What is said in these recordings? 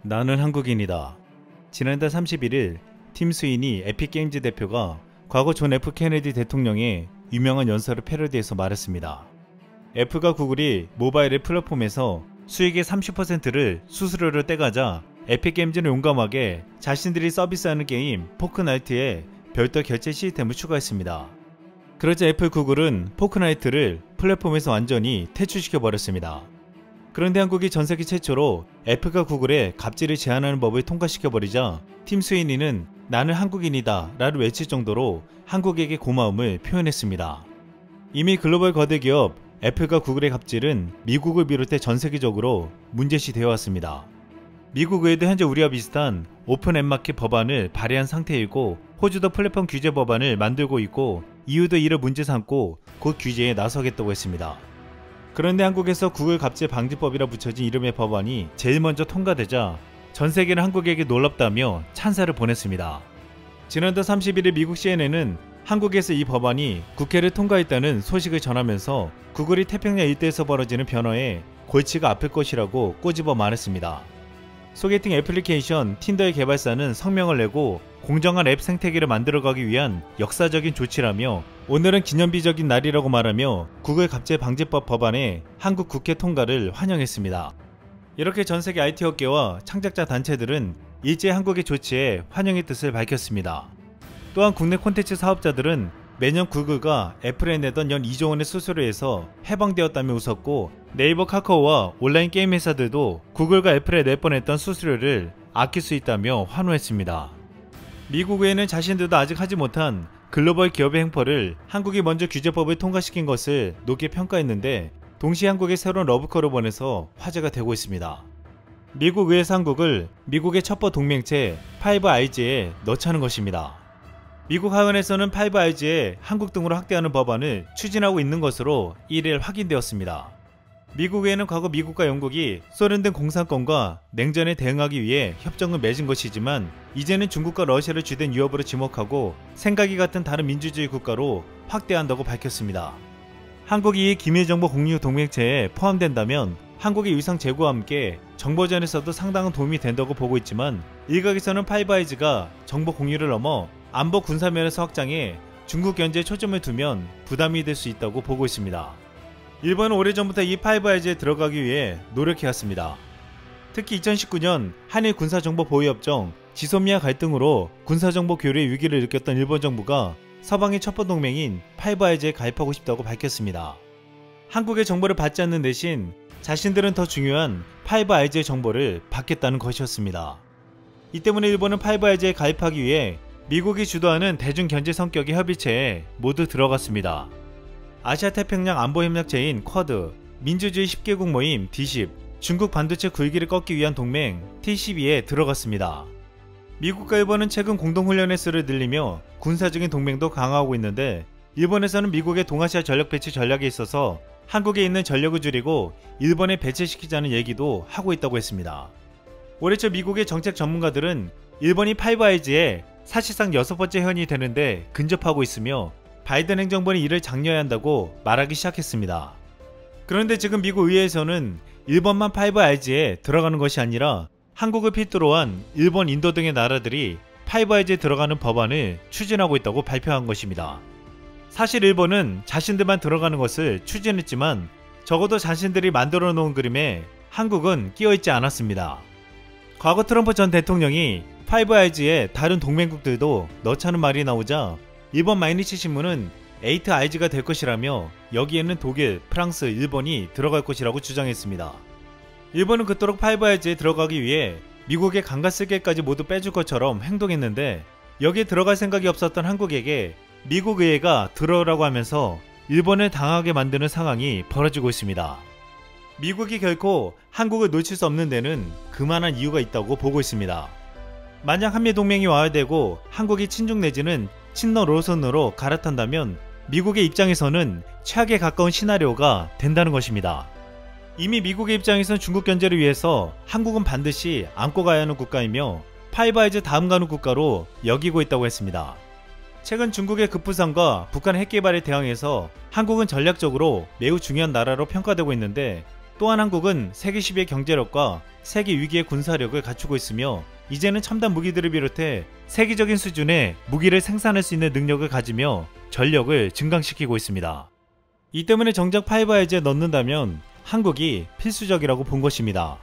나는 한국인이다. 지난달 31일 팀 스위니 에픽게임즈 대표가 과거 존 F 케네디 대통령의 유명한 연설을 패러디해서 말했습니다. 애플과 구글이 모바일 플랫폼에서 수익의 30%를 수수료로 떼가자 에픽게임즈는 용감하게 자신들이 서비스하는 게임 포크나이트에 별도 결제 시스템을 추가했습니다. 그러자 애플, 구글은 포크나이트를 플랫폼에서 완전히 퇴출시켜버렸습니다. 그런데 한국이 전세계 최초로 애플과 구글의 갑질을 제한하는 법을 통과시켜버리자 팀 스위니는 나는 한국인이다 라를 외칠 정도로 한국에게 고마움을 표현했습니다. 이미 글로벌 거대 기업 애플과 구글의 갑질은 미국을 비롯해 전세계적으로 문제시 되어 왔습니다. 미국 의회도 현재 우리와 비슷한 오픈 앱마켓 법안을 발의한 상태이고 호주도 플랫폼 규제 법안을 만들고 있고 EU도 이를 문제 삼고 곧 규제에 나서겠다고 했습니다. 그런데 한국에서 구글 갑질 방지법이라 붙여진 이름의 법안이 제일 먼저 통과되자 전세계는 한국에게 놀랍다며 찬사를 보냈습니다. 지난달 31일 미국 CNN은 한국에서 이 법안이 국회를 통과했다는 소식을 전하면서 구글이 태평양 일대에서 벌어지는 변화에 골치가 아플 것이라고 꼬집어 말했습니다. 소개팅 애플리케이션 틴더의 개발사는 성명을 내고 공정한 앱 생태계를 만들어가기 위한 역사적인 조치라며 오늘은 기념비적인 날이라고 말하며 구글 갑질 방지법 법안의 한국 국회 통과를 환영했습니다. 이렇게 전세계 IT 업계와 창작자 단체들은 일제히 한국의 조치에 환영의 뜻을 밝혔습니다. 또한 국내 콘텐츠 사업자들은 매년 구글과 애플에 내던 연 2조 원의 수수료에서 해방되었다며 웃었고 네이버, 카카오와 온라인 게임 회사들도 구글과 애플에 낼 뻔했던 수수료를 아낄 수 있다며 환호했습니다. 미국 의회는 자신들도 아직 하지 못한 글로벌 기업의 행포를 한국이 먼저 규제법을 통과시킨 것을 높게 평가했는데 동시에 한국에 새로운 러브콜을 보내서 화제가 되고 있습니다. 미국 의회에서 한국을 미국의 첩보 동맹체 파이브 아이즈에 넣자는 것입니다. 미국 하원에서는 파이브 아이즈에 한국 등으로 확대하는 법안을 추진하고 있는 것으로 1일 확인되었습니다. 미국 의회는 과거 미국과 영국이 소련 등 공산권과 냉전에 대응하기 위해 협정을 맺은 것이지만 이제는 중국과 러시아를 주된 위협으로 지목하고 생각이 같은 다른 민주주의 국가로 확대한다고 밝혔습니다. 한국이 이 기밀정보 공유 동맹체에 포함된다면 한국의 위상 제고와 함께 정보전에서도 상당한 도움이 된다고 보고 있지만 일각에서는 파이브 아이즈가 정보 공유를 넘어 안보 군사면에서 확장해 중국 견제에 초점을 두면 부담이 될 수 있다고 보고 있습니다. 일본은 오래전부터 이 파이브 아이즈에 들어가기 위해 노력해왔습니다. 특히 2019년 한일 군사정보보유협정 지소미아 갈등으로 군사정보 교류의 위기를 느꼈던 일본 정부가 서방의 첩보 동맹인 파이브 아이즈에 가입하고 싶다고 밝혔습니다. 한국의 정보를 받지 않는 대신 자신들은 더 중요한 파이브 아이즈의 정보를 받겠다는 것이었습니다. 이 때문에 일본은 파이브 아이즈에 가입하기 위해 미국이 주도하는 대중견제 성격의 협의체에 모두 들어갔습니다. 아시아태평양 안보협력체인 쿼드, 민주주의 10개국 모임 D10, 중국 반도체 굴기를 꺾기 위한 동맹 T12에 들어갔습니다. 미국과 일본은 최근 공동훈련의 수를 늘리며 군사적인 동맹도 강화하고 있는데 일본에서는 미국의 동아시아 전력 배치 전략에 있어서 한국에 있는 전력을 줄이고 일본에 배치시키자는 얘기도 하고 있다고 했습니다. 올해 초 미국의 정책 전문가들은 일본이 파이브 아이즈에 사실상 6번째 회원이 되는데 근접하고 있으며 바이든 행정부는 이를 장려해야 한다고 말하기 시작했습니다. 그런데 지금 미국 의회에서는 일본만 파이브 아이즈에 들어가는 것이 아니라 한국을 필두로 한 일본, 인도 등의 나라들이 파이브 아이즈에 들어가는 법안을 추진하고 있다고 발표한 것입니다. 사실 일본은 자신들만 들어가는 것을 추진했지만 적어도 자신들이 만들어 놓은 그림에 한국은 끼어있지 않았습니다. 과거 트럼프 전 대통령이 파이브 아이즈에 다른 동맹국들도 넣자는 말이 나오자 일본 마이니치 신문은 에이트 아이즈가 될 것이라며 여기에는 독일, 프랑스, 일본이 들어갈 것이라고 주장했습니다. 일본은 그토록 파이브 아이즈에 들어가기 위해 미국의 강가슬개까지 모두 빼줄 것처럼 행동했는데 여기에 들어갈 생각이 없었던 한국에게 미국 의회가 들어오라고 하면서 일본을 당하게 만드는 상황이 벌어지고 있습니다. 미국이 결코 한국을 놓칠 수 없는 데는 그만한 이유가 있다고 보고 있습니다. 만약 한미동맹이 와야되고 한국이 친중 내지는 친러 노선으로 갈아탄다면 미국의 입장에서는 최악에 가까운 시나리오가 된다는 것입니다. 이미 미국의 입장에선 중국 견제를 위해서 한국은 반드시 안고 가야 하는 국가이며 파이브 아이즈 다음 가는 국가로 여기고 있다고 했습니다. 최근 중국의 급부상과 북한 핵개발에 대항해서 한국은 전략적으로 매우 중요한 나라로 평가되고 있는데 또한 한국은 세계 10위의 경제력과 세계 위기의 군사력을 갖추고 있으며 이제는 첨단 무기들을 비롯해 세계적인 수준의 무기를 생산할 수 있는 능력을 가지며 전력을 증강시키고 있습니다. 이 때문에 정작 파이브 아이즈에 넣는다면 한국이 필수적이라고 본 것입니다.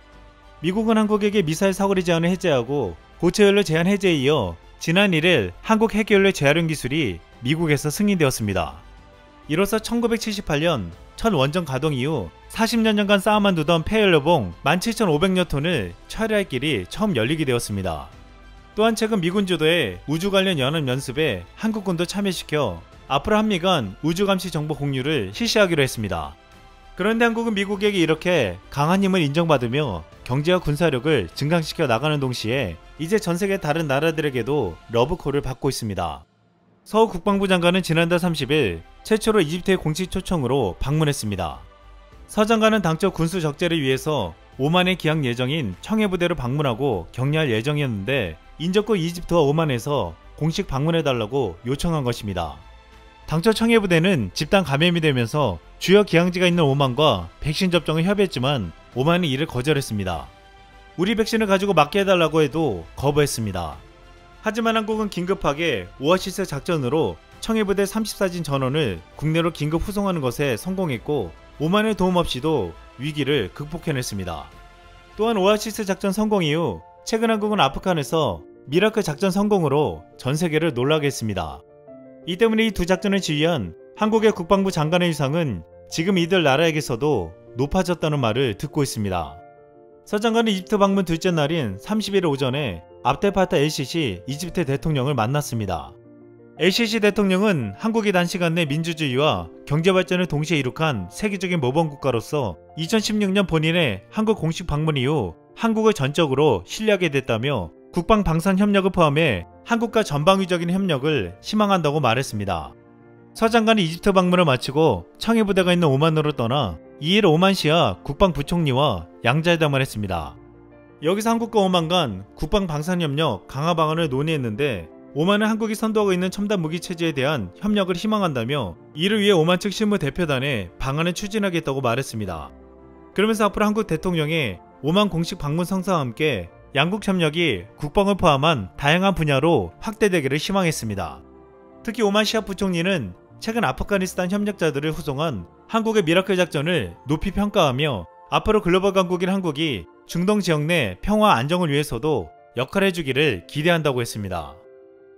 미국은 한국에게 미사일 사거리 제한을 해제하고 고체연료 제한 해제에 이어 지난 1일 한국 핵연료 재활용 기술이 미국에서 승인되었습니다. 이로써 1978년 첫 원전 가동 이후 40년간 쌓아만 두던 폐연료봉 17,500여 톤을 처리할 길이 처음 열리게 되었습니다. 또한 최근 미군 주도의 우주 관련 연합 연습에 한국군도 참여시켜 앞으로 한미 간 우주 감시 정보 공유를 실시하기로 했습니다. 그런데 한국은 미국에게 이렇게 강한 힘을 인정받으며 경제와 군사력을 증강시켜 나가는 동시에 이제 전세계 다른 나라들에게도 러브콜을 받고 있습니다. 서 국방부 장관은 지난달 30일 최초로 이집트의 공식 초청으로 방문했습니다. 서 장관은 당초 군수 적재를 위해서 오만에 기항 예정인 청해부대로 방문하고 격려할 예정이었는데 인접국 이집트와 오만에서 공식 방문해달라고 요청한 것입니다. 당초 청해부대는 집단 감염이 되면서 주요 기항지가 있는 오만과 백신 접종을 협의했지만 오만이 이를 거절했습니다. 우리 백신을 가지고 맞게 해달라고 해도 거부했습니다. 하지만 한국은 긴급하게 오아시스 작전으로 청해부대 34진 전원을 국내로 긴급 후송하는 것에 성공했고 오만의 도움 없이도 위기를 극복해냈습니다. 또한 오아시스 작전 성공 이후 최근 한국은 아프간에서 미라클 작전 성공으로 전세계를 놀라게 했습니다. 이 때문에 이 두 작전을 지휘한 한국의 국방부 장관의 위상은 지금 이들 나라에게서도 높아졌다는 말을 듣고 있습니다. 서 장관은 이집트 방문 둘째 날인 30일 오전에 압델파타 엘시시 이집트 대통령을 만났습니다. 엘시시 대통령은 한국이 단시간 내 민주주의와 경제발전을 동시에 이룩한 세계적인 모범국가로서 2016년 본인의 한국 공식 방문 이후 한국을 전적으로 신뢰하게 됐다며 국방 방산 협력을 포함해 한국과 전방위적인 협력을 희망한다고 말했습니다. 서 장관이 이집트 방문을 마치고 청해부대가 있는 오만으로 떠나 2일 오만시아 국방부총리와 양자회담을 했습니다. 여기서 한국과 오만 간 국방 방산 협력 강화 방안을 논의했는데 오만은 한국이 선도하고 있는 첨단 무기 체제에 대한 협력을 희망한다며 이를 위해 오만 측 실무 대표단에 방안을 추진하겠다고 말했습니다. 그러면서 앞으로 한국 대통령의 오만 공식 방문 성사와 함께 양국 협력이 국방을 포함한 다양한 분야로 확대되기를 희망했습니다. 특히 오만 시합 부총리는 최근 아프가니스탄 협력자들을 후송한 한국의 미라클 작전을 높이 평가하며 앞으로 글로벌 강국인 한국이 중동 지역 내 평화 안정을 위해서도 역할을 해주기를 기대한다고 했습니다.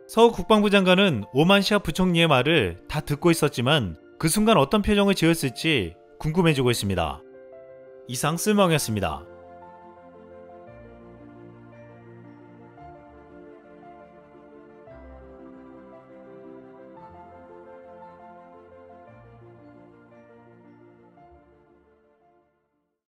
서 국방부 장관은 오만 시합 부총리의 말을 다 듣고 있었지만 그 순간 어떤 표정을 지었을지 궁금해지고 있습니다. 이상 쓸멍이었습니다.